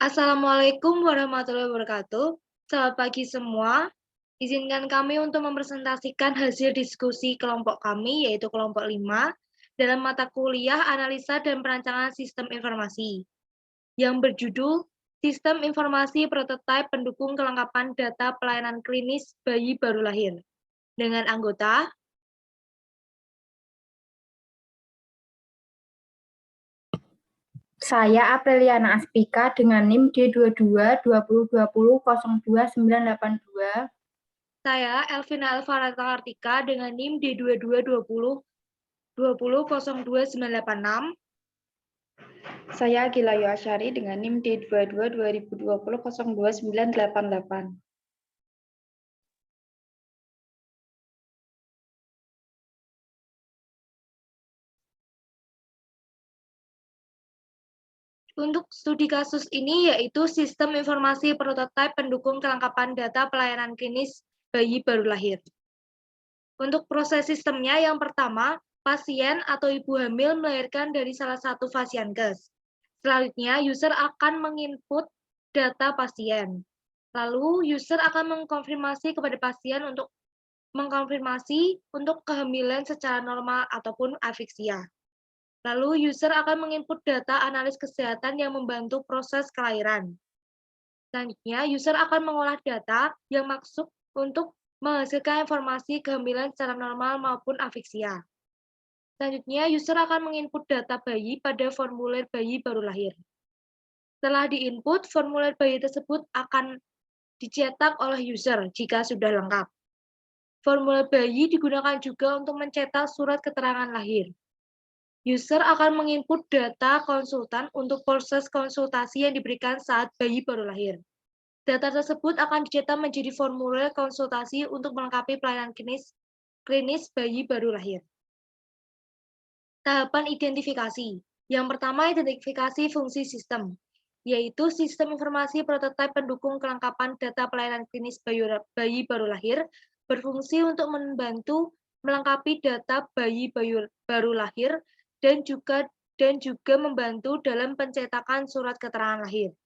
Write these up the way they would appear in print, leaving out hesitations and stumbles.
Assalamualaikum warahmatullahi wabarakatuh. Selamat pagi semua. Izinkan kami untuk mempresentasikan hasil diskusi kelompok kami, yaitu kelompok 5, dalam mata kuliah Analisa dan Perancangan Sistem Informasi, yang berjudul Sistem Informasi Prototipe Pendukung Kelengkapan Data Pelayanan Klinis Bayi Baru Lahir, dengan anggota Saya Apriliana Aspika dengan NIM D22-2020-02982. saya Elvina Alvarata Kartika dengan NIM D22-2020-02986. Saya Gilayo Asyari dengan NIM D22-2020-02988. Untuk studi kasus ini yaitu Sistem Informasi Prototipe Pendukung Kelengkapan Data Pelayanan Klinis Bayi Baru Lahir. Untuk proses sistemnya, yang pertama, pasien atau ibu hamil melahirkan dari salah satu fasienkes. Selanjutnya, user akan menginput data pasien. Lalu, user akan mengkonfirmasi kepada pasien untuk kehamilan secara normal ataupun afiksia. Lalu, user akan menginput data analis kesehatan yang membantu proses kelahiran. Selanjutnya, user akan mengolah data yang masuk untuk menghasilkan informasi kehamilan secara normal maupun afiksia. Selanjutnya, user akan menginput data bayi pada formulir bayi baru lahir. Setelah diinput, formulir bayi tersebut akan dicetak oleh user jika sudah lengkap. Formulir bayi digunakan juga untuk mencetak surat keterangan lahir. User akan menginput data konsultan untuk proses konsultasi yang diberikan saat bayi baru lahir. Data tersebut akan dicetak menjadi formulir konsultasi untuk melengkapi pelayanan klinis bayi baru lahir. Tahapan identifikasi. Yang pertama, identifikasi fungsi sistem, yaitu sistem informasi prototipe pendukung kelengkapan data pelayanan klinis bayi baru lahir, berfungsi untuk membantu melengkapi data bayi baru lahir dan juga membantu dalam pencetakan surat keterangan lahir.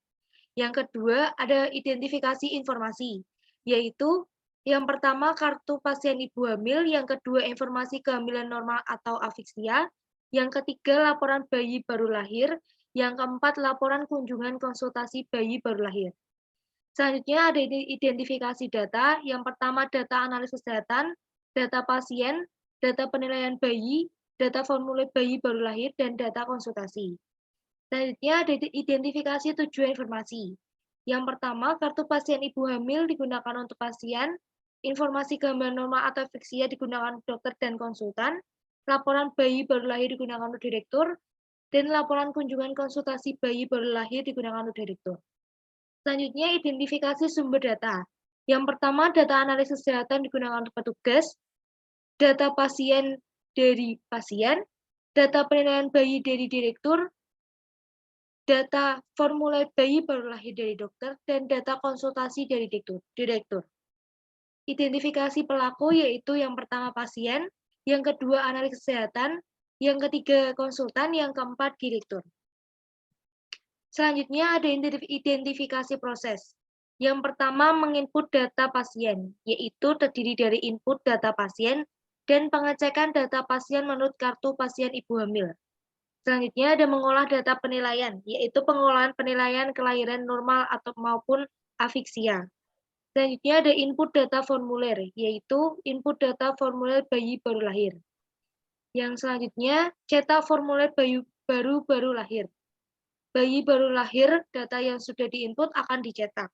Yang kedua, ada identifikasi informasi, yaitu yang pertama kartu pasien ibu hamil, yang kedua informasi kehamilan normal atau afiksia, yang ketiga laporan bayi baru lahir, yang keempat laporan kunjungan konsultasi bayi baru lahir. Selanjutnya ada identifikasi data, yang pertama data analis kesehatan, data pasien, data penilaian bayi, data formulir bayi baru lahir, dan data konsultasi. Selanjutnya ada identifikasi tujuan informasi. Yang pertama, kartu pasien ibu hamil digunakan untuk pasien, informasi kehamilan normal atau afiksia digunakan untuk dokter dan konsultan, laporan bayi baru lahir digunakan untuk direktur, dan laporan kunjungan konsultasi bayi baru lahir digunakan untuk direktur. Selanjutnya, identifikasi sumber data. Yang pertama, data analis kesehatan digunakan untuk petugas, data pasien dari pasien, data penilaian bayi dari direktur, data formulir bayi baru lahir dari dokter, dan data konsultasi dari direktur. Identifikasi pelaku yaitu yang pertama pasien, yang kedua analis kesehatan, yang ketiga konsultan, yang keempat direktur. Selanjutnya ada identifikasi proses. Yang pertama menginput data pasien, yaitu terdiri dari input data pasien dan pengecekan data pasien menurut kartu pasien ibu hamil. Selanjutnya ada mengolah data penilaian, yaitu pengolahan penilaian kelahiran normal atau maupun afiksia. Selanjutnya ada input data formulir, yaitu input data formulir bayi baru lahir. Yang selanjutnya cetak formulir bayi baru lahir. Bayi baru lahir, data yang sudah diinput akan dicetak.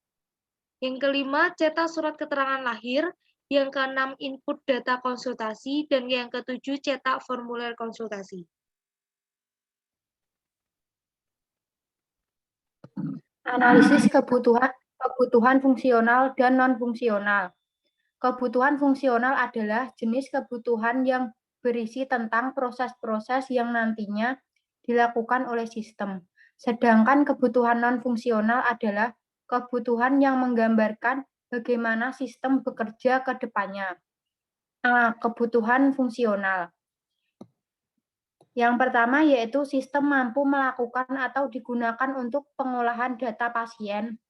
Yang kelima, cetak surat keterangan lahir. Yang keenam, input data konsultasi. Dan yang ketujuh, cetak formulir konsultasi. Analisis kebutuhan fungsional dan non-fungsional. Kebutuhan fungsional adalah jenis kebutuhan yang berisi tentang proses-proses yang nantinya dilakukan oleh sistem. Sedangkan kebutuhan non-fungsional adalah kebutuhan yang menggambarkan bagaimana sistem bekerja ke depannya. Kebutuhan fungsional. Yang pertama yaitu sistem mampu melakukan atau digunakan untuk pengolahan data pasien.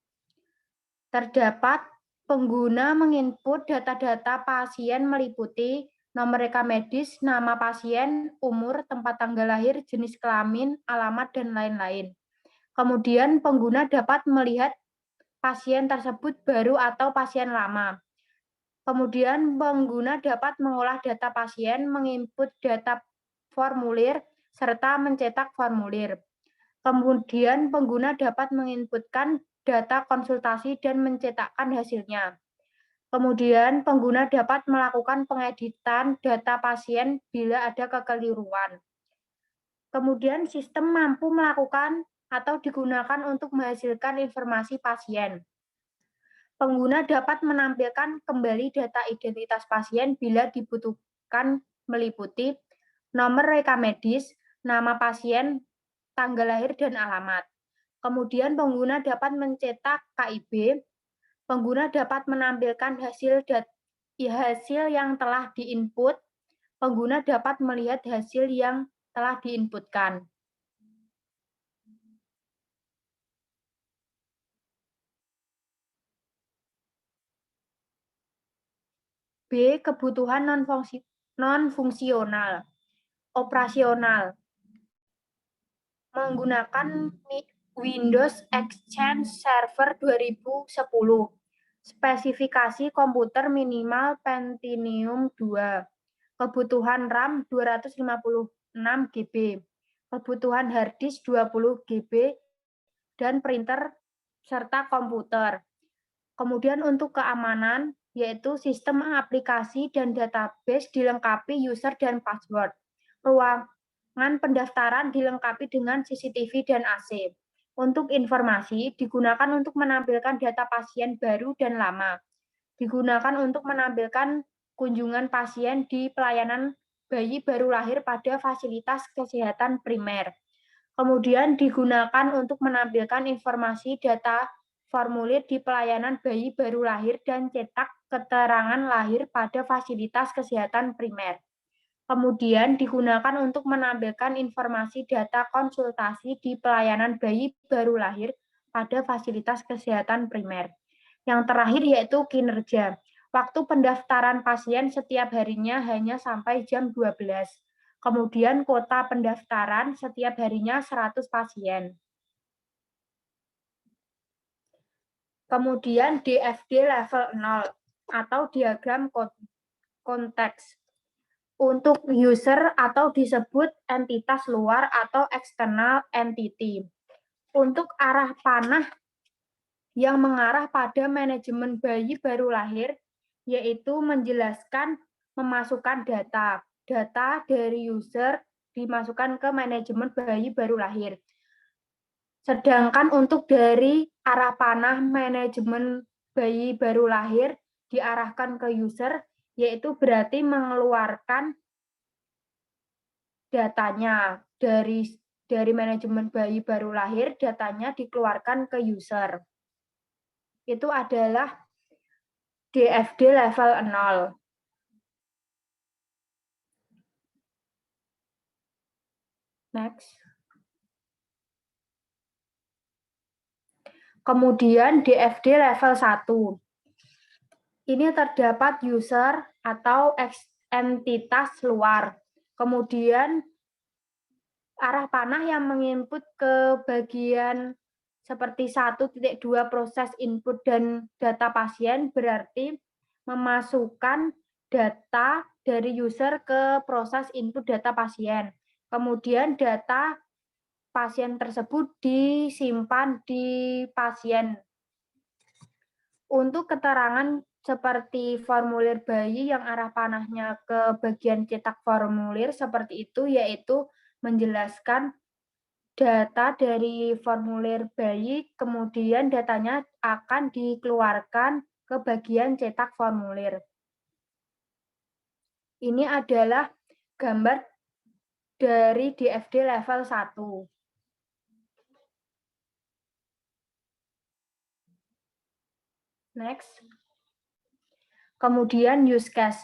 Terdapat pengguna menginput data-data pasien meliputi nomor rekam medis, nama pasien, umur, tempat tanggal lahir, jenis kelamin, alamat, dan lain-lain. Kemudian pengguna dapat melihat pasien tersebut baru atau pasien lama. Kemudian pengguna dapat mengolah data pasien, menginput data formulir, serta mencetak formulir. Kemudian pengguna dapat menginputkan data konsultasi dan mencetakkan hasilnya. Kemudian pengguna dapat melakukan pengeditan data pasien bila ada kekeliruan. Kemudian sistem mampu melakukan atau digunakan untuk menghasilkan informasi pasien. Pengguna dapat menampilkan kembali data identitas pasien bila dibutuhkan meliputi nomor rekam medis, nama pasien, tanggal lahir, dan alamat. Kemudian pengguna dapat mencetak KIB. Pengguna dapat menampilkan hasil yang telah diinput. Pengguna dapat melihat hasil yang telah diinputkan. B. Kebutuhan non-fungsional. Operasional. Menggunakan Windows Exchange Server 2010. Spesifikasi komputer minimal Pentium 2. Kebutuhan RAM 256 GB. Kebutuhan hard disk 20 GB dan printer serta komputer. Kemudian untuk keamanan, yaitu sistem aplikasi dan database dilengkapi user dan password. Ruangan pendaftaran dilengkapi dengan CCTV dan AC. Untuk informasi, digunakan untuk menampilkan data pasien baru dan lama. Digunakan untuk menampilkan kunjungan pasien di pelayanan bayi baru lahir pada fasilitas kesehatan primer. Kemudian digunakan untuk menampilkan informasi data formulir di pelayanan bayi baru lahir dan cetak keterangan lahir pada fasilitas kesehatan primer. Kemudian digunakan untuk menampilkan informasi data konsultasi di pelayanan bayi baru lahir pada fasilitas kesehatan primer. Yang terakhir yaitu kinerja. Waktu pendaftaran pasien setiap harinya hanya sampai jam 12. Kemudian kuota pendaftaran setiap harinya 100 pasien. Kemudian DFD level 0 atau diagram konteks. Untuk user atau disebut entitas luar atau external entity. Untuk arah panah yang mengarah pada manajemen bayi baru lahir, yaitu menjelaskan memasukkan data. Data dari user dimasukkan ke manajemen bayi baru lahir. Sedangkan untuk dari arah panah manajemen bayi baru lahir diarahkan ke user, yaitu berarti mengeluarkan datanya dari manajemen bayi baru lahir, datanya dikeluarkan ke user. Itu adalah DFD level 0. Next. Kemudian DFD level 1. Ini terdapat user atau entitas luar. Kemudian arah panah yang menginput ke bagian seperti 1.2 proses input dan data pasien berarti memasukkan data dari user ke proses input data pasien. Kemudian data pasien tersebut disimpan di pasien. Untuk keterangan seperti formulir bayi yang arah panahnya ke bagian cetak formulir seperti itu, yaitu menjelaskan data dari formulir bayi, kemudian datanya akan dikeluarkan ke bagian cetak formulir. Ini adalah gambar dari DFD level 1. Next. Kemudian use case.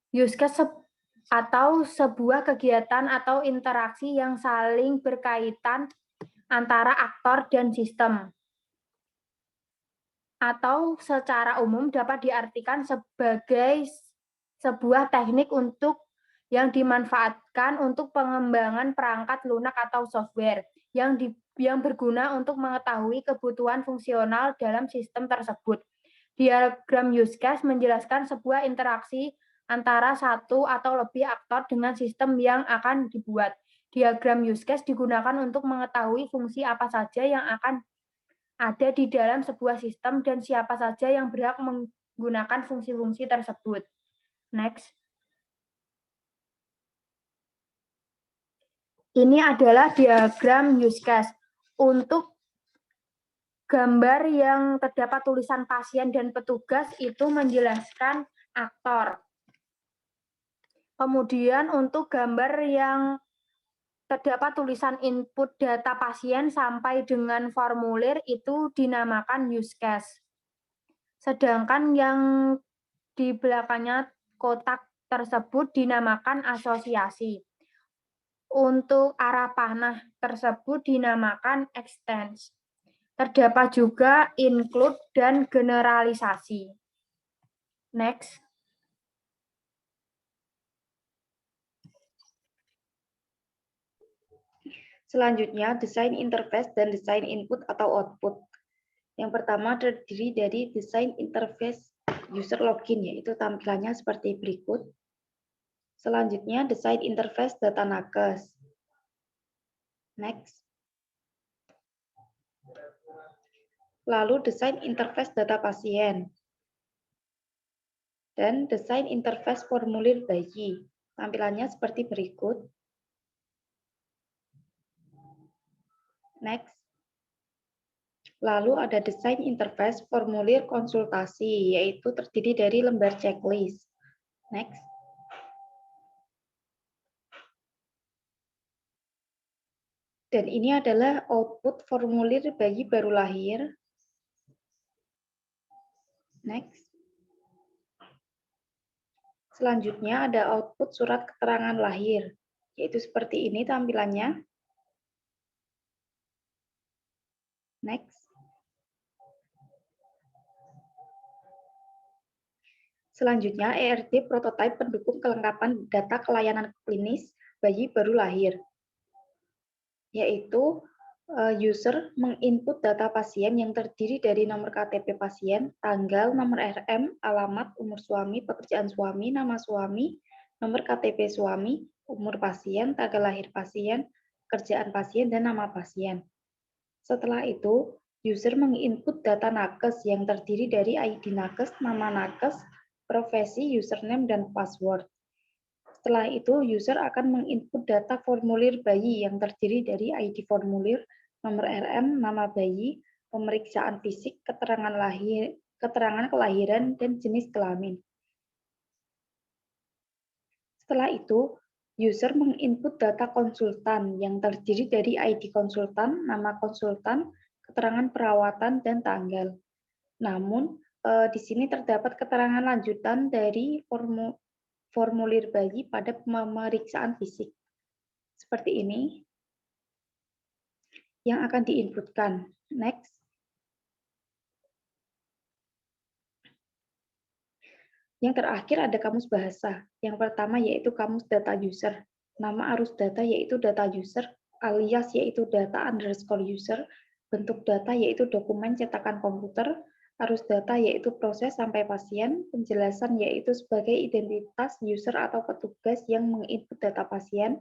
Use case atau sebuah kegiatan atau interaksi yang saling berkaitan antara aktor dan sistem. Atau secara umum dapat diartikan sebagai sebuah teknik yang dimanfaatkan untuk pengembangan perangkat lunak atau software yang berguna untuk mengetahui kebutuhan fungsional dalam sistem tersebut. Diagram use case menjelaskan sebuah interaksi antara satu atau lebih aktor dengan sistem yang akan dibuat. Diagram use case digunakan untuk mengetahui fungsi apa saja yang akan ada di dalam sebuah sistem dan siapa saja yang berhak menggunakan fungsi-fungsi tersebut. Next. Ini adalah diagram use case. Untuk gambar yang terdapat tulisan pasien dan petugas itu menjelaskan aktor. Kemudian untuk gambar yang terdapat tulisan input data pasien sampai dengan formulir itu dinamakan use case. Sedangkan yang di belakangnya kotak tersebut dinamakan asosiasi. Untuk arah panah tersebut dinamakan extends. Terdapat juga include dan generalisasi. Next. Selanjutnya, desain interface dan desain input atau output. Yang pertama terdiri dari desain interface user login, yaitu tampilannya seperti berikut. Selanjutnya, desain interface data nakes. Next. Lalu desain interface data pasien. Dan desain interface formulir bayi. Tampilannya seperti berikut. Next. Lalu ada desain interface formulir konsultasi, yaitu terdiri dari lembar checklist. Next. Dan ini adalah output formulir bayi baru lahir. Next. Selanjutnya ada output surat keterangan lahir, yaitu seperti ini tampilannya. Next. Selanjutnya, ERD prototipe pendukung kelengkapan data kelayanan klinis bayi baru lahir, yaitu user menginput data pasien yang terdiri dari nomor KTP pasien, tanggal, nomor RM, alamat, umur suami, pekerjaan suami, nama suami, nomor KTP suami, umur pasien, tanggal lahir pasien, pekerjaan pasien, dan nama pasien. Setelah itu, user menginput data nakes yang terdiri dari ID nakes, nama nakes, profesi, username, dan password. Setelah itu, user akan menginput data formulir bayi yang terdiri dari ID formulir, nomor RM, nama bayi, pemeriksaan fisik, keterangan kelahiran, dan jenis kelamin. Setelah itu, user menginput data konsultan yang terdiri dari ID konsultan, nama konsultan, keterangan perawatan, dan tanggal. Namun, di sini terdapat keterangan lanjutan dari formulir bayi pada pemeriksaan fisik. Seperti ini yang akan diinputkan. Next. Yang terakhir ada kamus bahasa. Yang pertama yaitu kamus data user. Nama arus data yaitu data user, alias yaitu data underscore user, bentuk data yaitu dokumen cetakan komputer, arus data yaitu proses sampai pasien, penjelasan yaitu sebagai identitas user atau petugas yang menginput data pasien,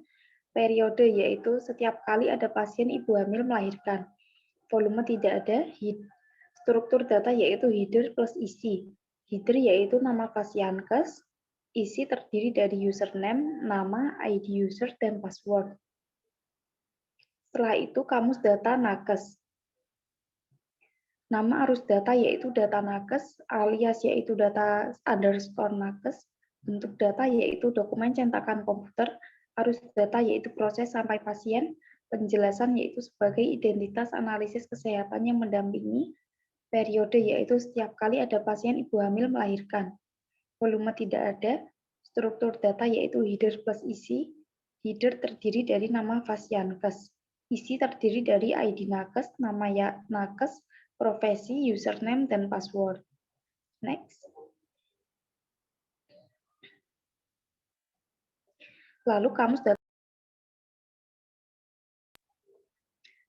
periode yaitu setiap kali ada pasien ibu hamil melahirkan, volume tidak ada, struktur data yaitu header plus isi. Header yaitu nama pasienkes, isi terdiri dari username, nama, ID user, dan password. Setelah itu kamus data nakes. Nama arus data yaitu data nakes, alias yaitu data underscore nakes, bentuk data yaitu dokumen cetakan komputer, arus data yaitu proses sampai pasien, penjelasan yaitu sebagai identitas analisis kesehatan yang mendampingi, periode yaitu setiap kali ada pasien ibu hamil melahirkan, volume tidak ada, Struktur data yaitu header plus isi. Header terdiri dari nama Fasiankes. Isi terdiri dari ID nakes, nama nakes, profesi, username, dan password. Next. Lalu kamus data.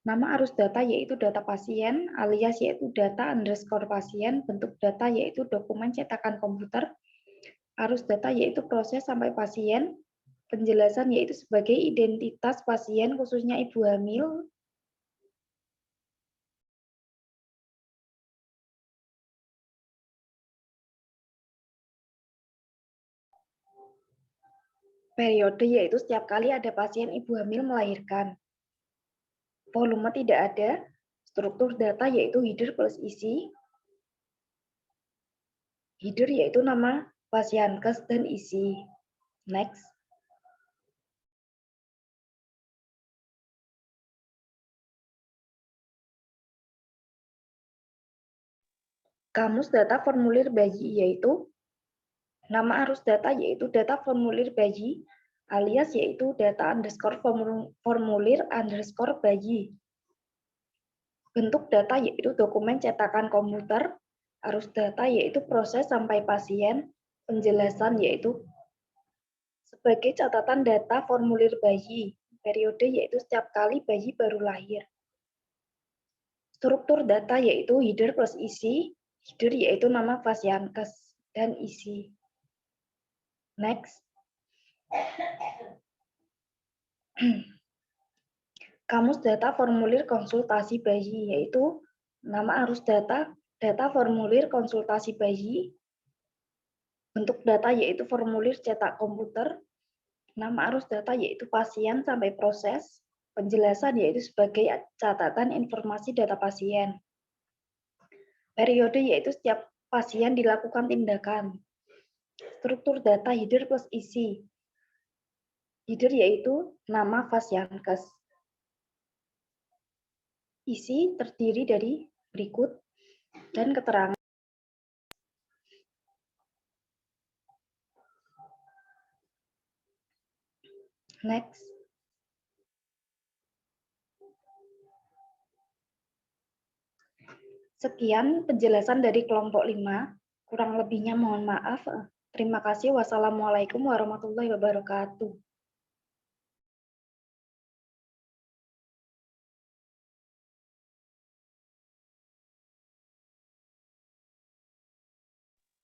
Nama arus data yaitu data pasien, alias yaitu data underscore pasien, bentuk data yaitu dokumen cetakan komputer, arus data yaitu proses sampai pasien, penjelasan yaitu sebagai identitas pasien khususnya ibu hamil, periode yaitu setiap kali ada pasien ibu hamil melahirkan. Volume tidak ada, struktur data yaitu header plus isi, header yaitu nama Fasiankes dan isi. Next. Kamus data formulir bayi yaitu nama arus data yaitu data formulir bayi, alias yaitu data underscore formulir underscore bayi. Bentuk data yaitu dokumen cetakan komputer, arus data yaitu proses sampai pasien, penjelasan yaitu sebagai catatan data formulir bayi, periode yaitu setiap kali bayi baru lahir. Struktur data yaitu header plus isi, header yaitu nama Fasiankes dan isi. Next. Kamus data formulir konsultasi bayi yaitu nama arus data, data formulir konsultasi bayi, bentuk data yaitu formulir cetak komputer, nama arus data yaitu pasien sampai proses, penjelasan yaitu sebagai catatan informasi data pasien. Periode yaitu setiap pasien dilakukan tindakan. Struktur data header plus isi. Header yaitu nama Fasiankes. Isi terdiri dari berikut dan keterangan. Next. Sekian penjelasan dari kelompok 5. Kurang lebihnya mohon maaf. Terima kasih. Wassalamualaikum warahmatullahi wabarakatuh.